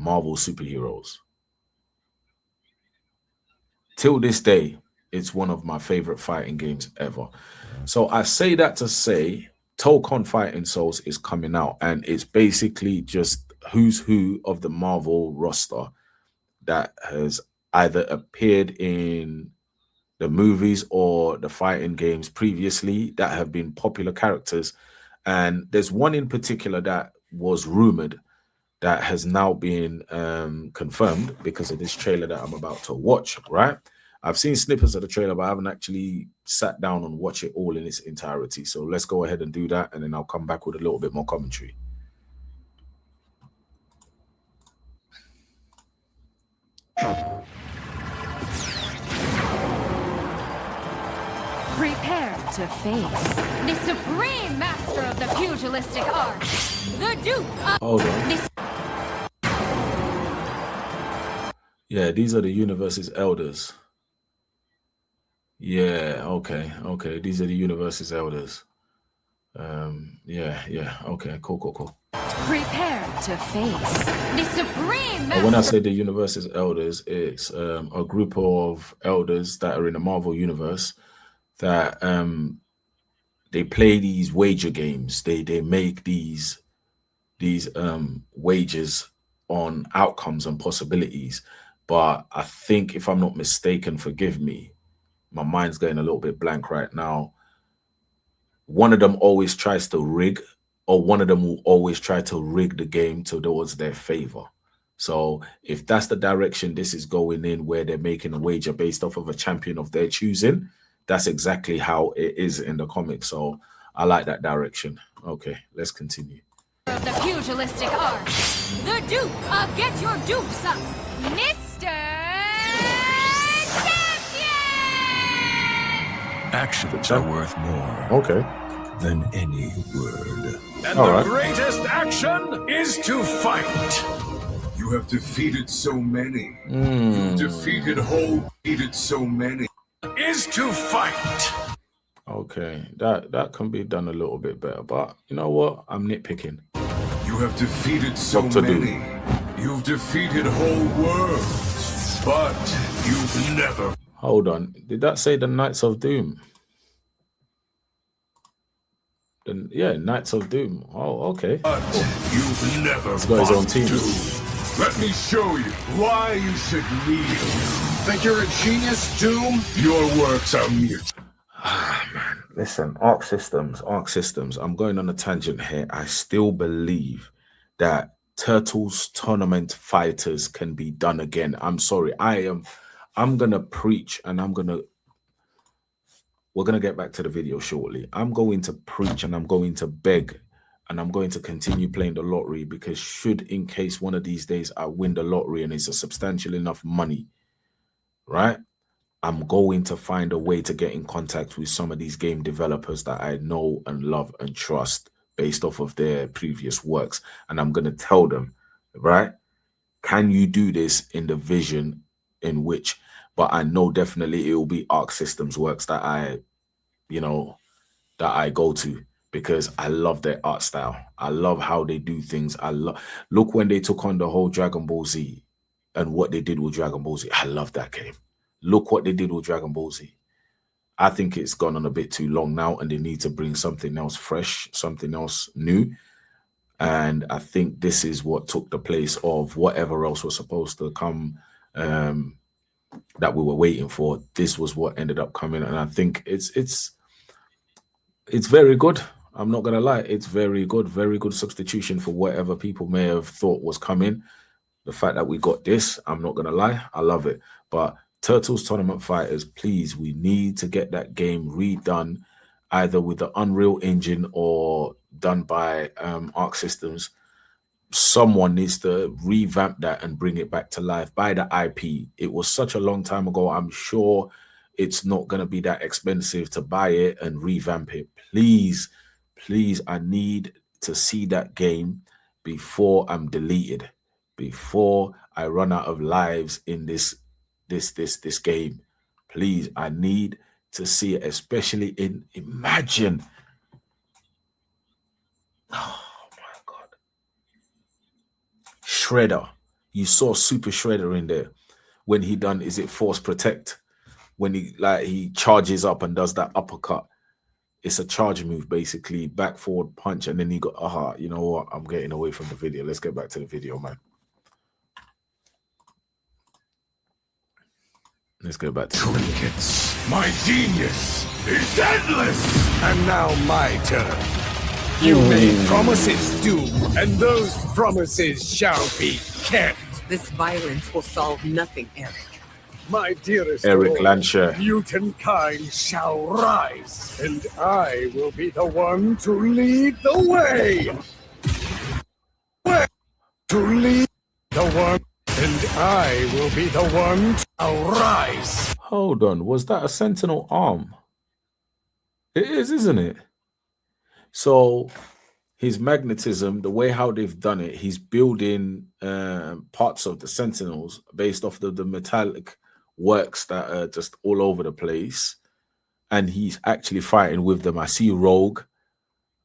Marvel superheroes. Till this day, it's one of my favorite fighting games ever. So I say that to say TOKON Fighting Souls is coming out, and it's basically just who's who of the Marvel roster that has either appeared in the movies or the fighting games previously that have been popular characters. And there's one in particular that was rumored that has now been confirmed because of this trailer that I'm about to watch, right? I've seen snippets of the trailer, but I haven't actually sat down and watched it all in its entirety. So let's go ahead and do that, and then I'll come back with a little bit more commentary. Prepare to face the supreme master of the pugilistic art, the Duke of... Hold on. Yeah, these are the universe's elders. Yeah, okay. These are the universe's elders. Yeah. Okay, cool. Prepare to face the supreme master. When I say the universe's elders, it's a group of elders that are in the Marvel universe that they play these wager games. They make these wagers on outcomes and possibilities. But I think, if I'm not mistaken, forgive me, my mind's going a little bit blank right now. One of them always tries to rig, or one of them will always try to rig the game towards their favor. So if that's the direction this is going in, where they're making a wager based off of a champion of their choosing, that's exactly how it is in the comics. So I like that direction. Okay, let's continue. Of the pugilistic art, the Duke of Get Your Dukes Up, Mr. Actions are worth more than any word. And the greatest action is to fight. You have defeated so many. You've defeated so many. Is to fight. Okay, that can be done a little bit better, but you know what? I'm nitpicking. You have defeated so many. You've defeated whole worlds, but you've never... Hold on. Did that say the Knights of Doom? Yeah, Knights of Doom. Oh, okay. But you've never... He's got his own team. Let me show you why you should kneel. Think you're a genius, Doom? Your works are mute. Man. Listen, Arcsystemworks. I'm going on a tangent here. I still believe that Turtles Tournament Fighters can be done again. I'm sorry. I'm going to preach, and we're going to get back to the video shortly. I'm going to preach, and I'm going to beg, and I'm going to continue playing the lottery, because should, in case one of these days I win the lottery and it's a substantial enough money, right? I'm going to find a way to get in contact with some of these game developers that I know and love and trust based off of their previous works. And I'm going to tell them, right, can you do this in the vision in which, but I know definitely it will be Arcsystemworks that I go to, because I love their art style. I love how they do things. Look when they took on the whole Dragon Ball Z and what they did with Dragon Ball Z. I love that game. Look what they did with Dragon Ball Z. I think it's gone on a bit too long now, and they need to bring something else fresh, something else new. And I think this is what took the place of whatever else was supposed to come that we were waiting for. This was what ended up coming, and I think it's very good. I'm not gonna lie, it's very good substitution for whatever people may have thought was coming. The fact that we got this, I'm not gonna lie, I love it. But Turtles Tournament Fighters, please, we need to get that game redone, either with the Unreal Engine or done by Arc Systems. Someone needs to revamp that and bring it back to life. Buy the IP. It was such a long time ago. I'm sure it's not going to be that expensive to buy it and revamp it. Please, I need to see that game before I'm deleted, before I run out of lives in this game. Please, I need to see it, especially in Imagine. Oh my God. Shredder You saw Super Shredder in there when he done, is it Force Protect? When he charges up and does that uppercut. It's a charge move, basically, back forward punch, and then you got, you know what? I'm getting away from the video. Let's get back to the video, man. Let's go back to trinkets. My genius is endless! And now my turn. You made promises, Doom, and those promises shall be kept. This violence will solve nothing, Eric. My dearest Eric Lord, Lansher. mutant kind shall rise, and I will be the one to lead the way. To lead the one, and I will be the one to rise. Hold on, was that a Sentinel arm? It is, isn't it? So his magnetism, the way how they've done it, he's building parts of the Sentinels based off the metallic works that are just all over the place, and he's actually fighting with them. I see Rogue,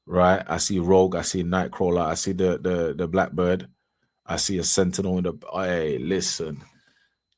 right? I see Rogue. I see Nightcrawler. I see the Blackbird. I see a Sentinel in the. Hey, listen,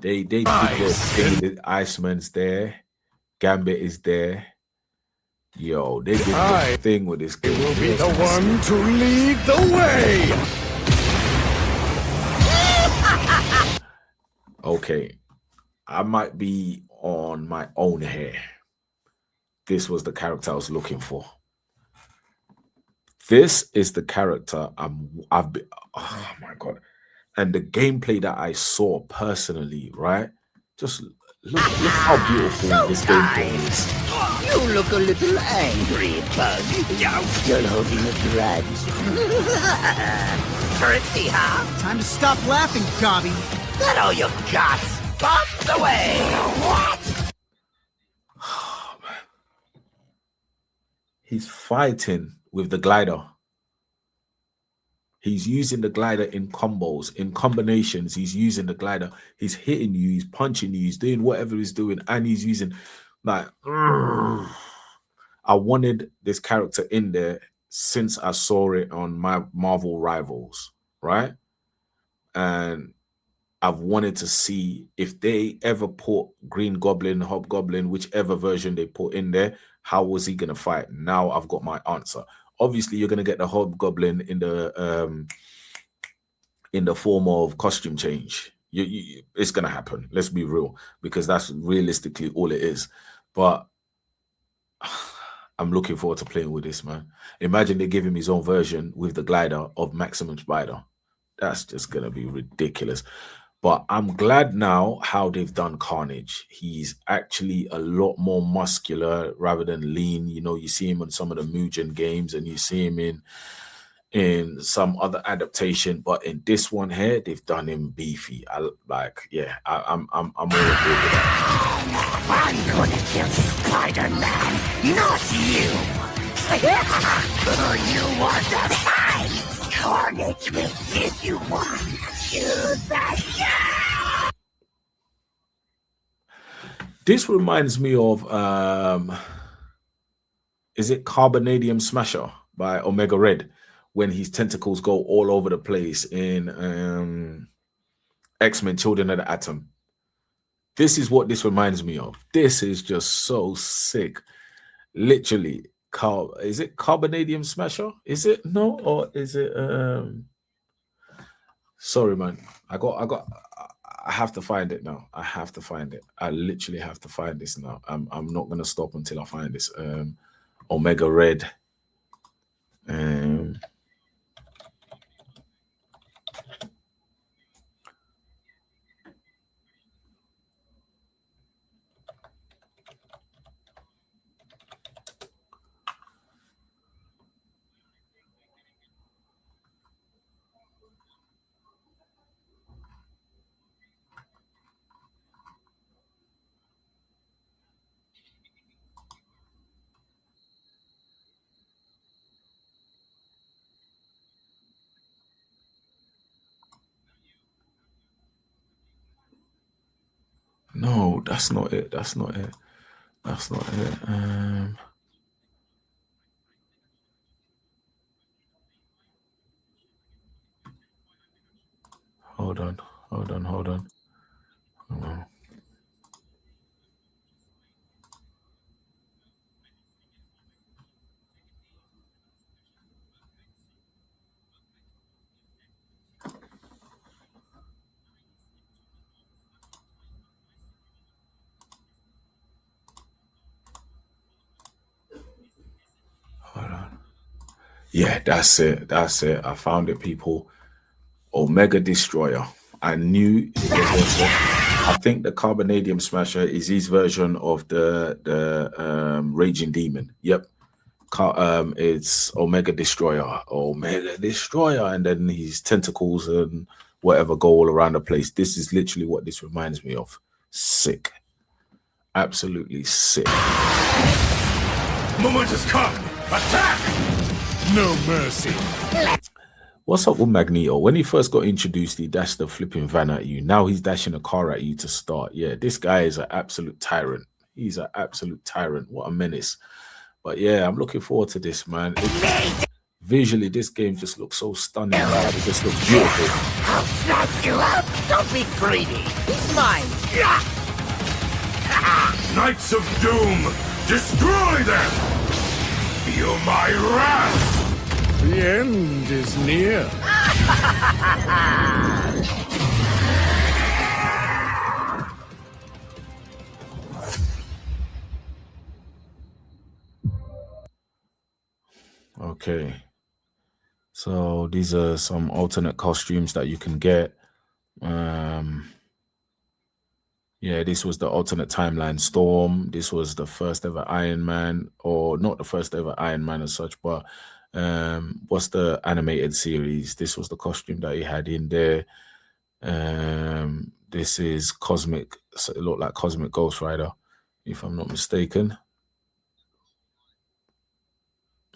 they did their thing. The Iceman's there. Gambit is there. Yo, they did their thing with this game. Will be the one to lead the way. Okay, I might be on my own here. This was the character I was looking for. This is the character I've been. Oh my god! And the gameplay that I saw personally, right? Just look how beautiful this gameplay is. You look a little angry, Bug. You're still holding a grudge. Currency, huh? Time to stop laughing, Gobby. That all you got? Bump the way. What? Oh, man. He's fighting with the glider. He's using the glider in combos, in combinations. He's using the glider. He's hitting you. He's punching you. He's doing whatever he's doing, and he's using like. I wanted this character in there since I saw it on my Marvel Rivals, right? And I've wanted to see if they ever put Green Goblin, Hobgoblin, whichever version they put in there, how was he gonna fight? Now I've got my answer. Obviously, you're gonna get the Hobgoblin in the form of costume change. It's gonna happen. Let's be real, because that's realistically all it is. But I'm looking forward to playing with this, man. Imagine they give him his own version with the glider of Maximum Spider. That's just gonna be ridiculous. But I'm glad now how they've done Carnage. He's actually a lot more muscular rather than lean. You know, you see him in some of the Mugen games, and you see him in some other adaptation. But in this one here, they've done him beefy. I'm all good with that. I'm gonna kill Spider-Man, not you. You want to fight? Carnage will give you one. This reminds me of is it Carbonadium Smasher by Omega Red, when his tentacles go all over the place in X-Men Children of the Atom. This is what this reminds me of. This is just so sick. Literally, is it Carbonadium Smasher? Is it? No, or is it sorry, man. I have to find it now. I have to find it. I literally have to find this now. I'm not gonna stop until I find this. Omega Red. No, that's not it. That's not it. That's not it. Hold on. Hold on. Hold on. Hold on. Yeah, that's it. That's it. I found it, people. Omega Destroyer. I knew it was also, I think the Carbonadium Smasher is his version of the Raging Demon. Yep. It's Omega Destroyer. Omega Destroyer. And then his tentacles and whatever go all around the place. This is literally what this reminds me of. Sick. Absolutely sick. Moment has come. Attack! No mercy. What's up with Magneto? When he first got introduced, he dashed the flipping van at you. Now he's dashing a car at you to start. Yeah, this guy is an absolute tyrant. He's an absolute tyrant. What a menace. But yeah, I'm looking forward to this, man. Visually, this game just looks so stunning. It just looks beautiful. I'll snatch you up. Don't be greedy. He's mine. Knights of Doom, destroy them! Feel my wrath! The end is near. Okay. So these are some alternate costumes that you can get. Yeah, this was the alternate timeline Storm. This was the first ever Iron Man, or not the first ever Iron Man as such, but what's the animated series? This was the costume that he had in there. This is Cosmic, so it looked like Cosmic Ghost Rider, if I'm not mistaken.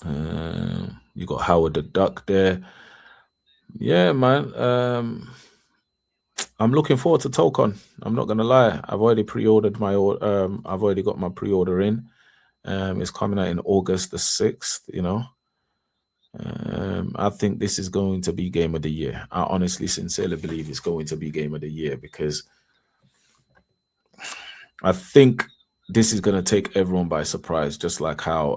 You got Howard the Duck there. Yeah, man. I'm looking forward to TOKON. I'm not gonna lie. I've already pre-ordered my I've already got my pre-order in. It's coming out in August the 6th, you know. I think this is going to be game of the year. I honestly, sincerely believe it's going to be game of the year because I think this is going to take everyone by surprise, just like how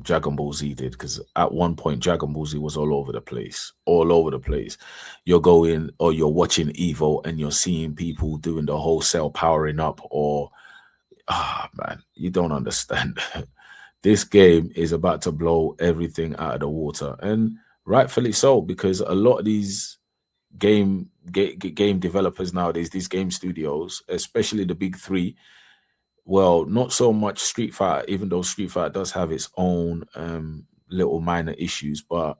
Dragon Ball Z did. Because at one point, Dragon Ball Z was all over the place. All over the place. You're going or you're watching Evo and you're seeing people doing the wholesale powering up or, man, you don't understand. This game is about to blow everything out of the water. And rightfully so, because a lot of these game developers nowadays, these game studios, especially the big three, well, not so much Street Fighter, even though Street Fighter does have its own little minor issues, but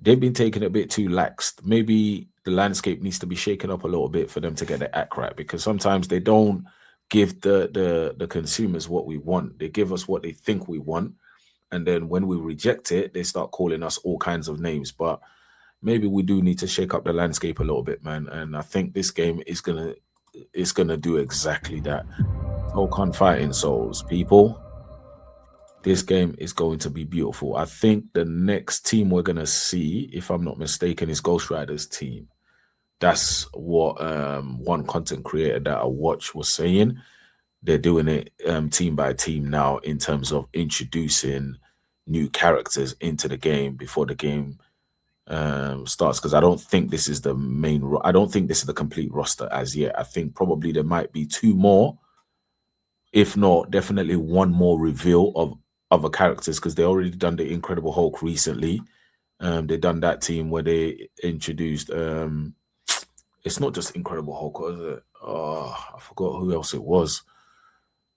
they've been taking a bit too lax. Maybe the landscape needs to be shaken up a little bit for them to get the act right, because sometimes they don't give the consumers what we want. They give us what they think we want. And then when we reject it, they start calling us all kinds of names. But maybe we do need to shake up the landscape a little bit, man. And I think this game is gonna do exactly that. TOKON Fighting Souls, people. This game is going to be beautiful. I think the next team we're gonna see, if I'm not mistaken, is Ghost Rider's team. That's what one content creator that I watch was saying. They're doing it team by team now in terms of introducing new characters into the game before the game starts, because I don't think this is the main. I don't think this is the complete roster as yet. I think probably there might be two more, if not definitely one more reveal of other characters, because they already done the Incredible Hulk recently. They done that team where they introduced. It's not just Incredible Hulk, was it? Oh, I forgot who else it was.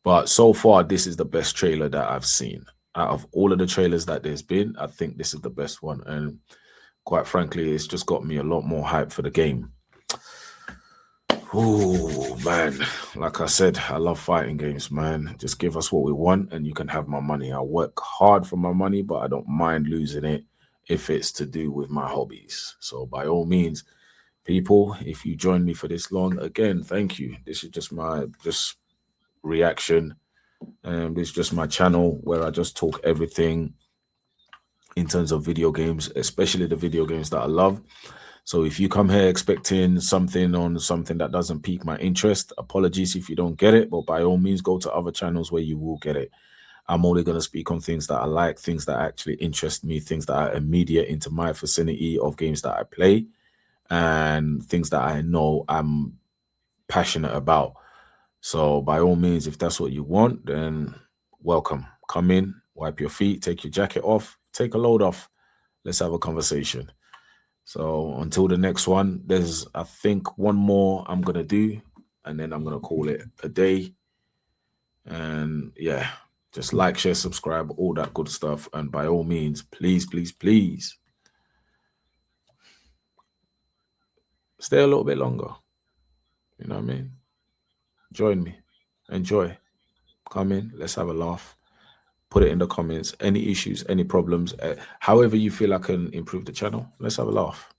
But so far, this is the best trailer that I've seen. Out of all of the trailers that there's been, I think this is the best one. And quite frankly, it's just got me a lot more hype for the game. Oh, man. Like I said, I love fighting games, man. Just give us what we want and you can have my money. I work hard for my money, but I don't mind losing it if it's to do with my hobbies. So by all means, people, if you join me for this long, again, thank you. This is just my reaction. This is just my channel where I just talk everything in terms of video games, especially the video games that I love. So if you come here expecting something on something that doesn't pique my interest, apologies if you don't get it, but by all means, go to other channels where you will get it. I'm only going to speak on things that I like, things that actually interest me, things that are immediate into my vicinity of games that I play, and things that I know I'm passionate about. So by all means, if that's what you want, then welcome. Come in, wipe your feet, take your jacket off, take a load off. Let's have a conversation. So until the next one, there's, I think, one more I'm going to do, and then I'm going to call it a day. And yeah, just like, share, subscribe, all that good stuff. And by all means, please, please, please stay a little bit longer. You know what I mean? Join me. Enjoy. Come in. Let's have a laugh. Put it in the comments. Any issues, any problems, however you feel I can improve the channel. Let's have a laugh.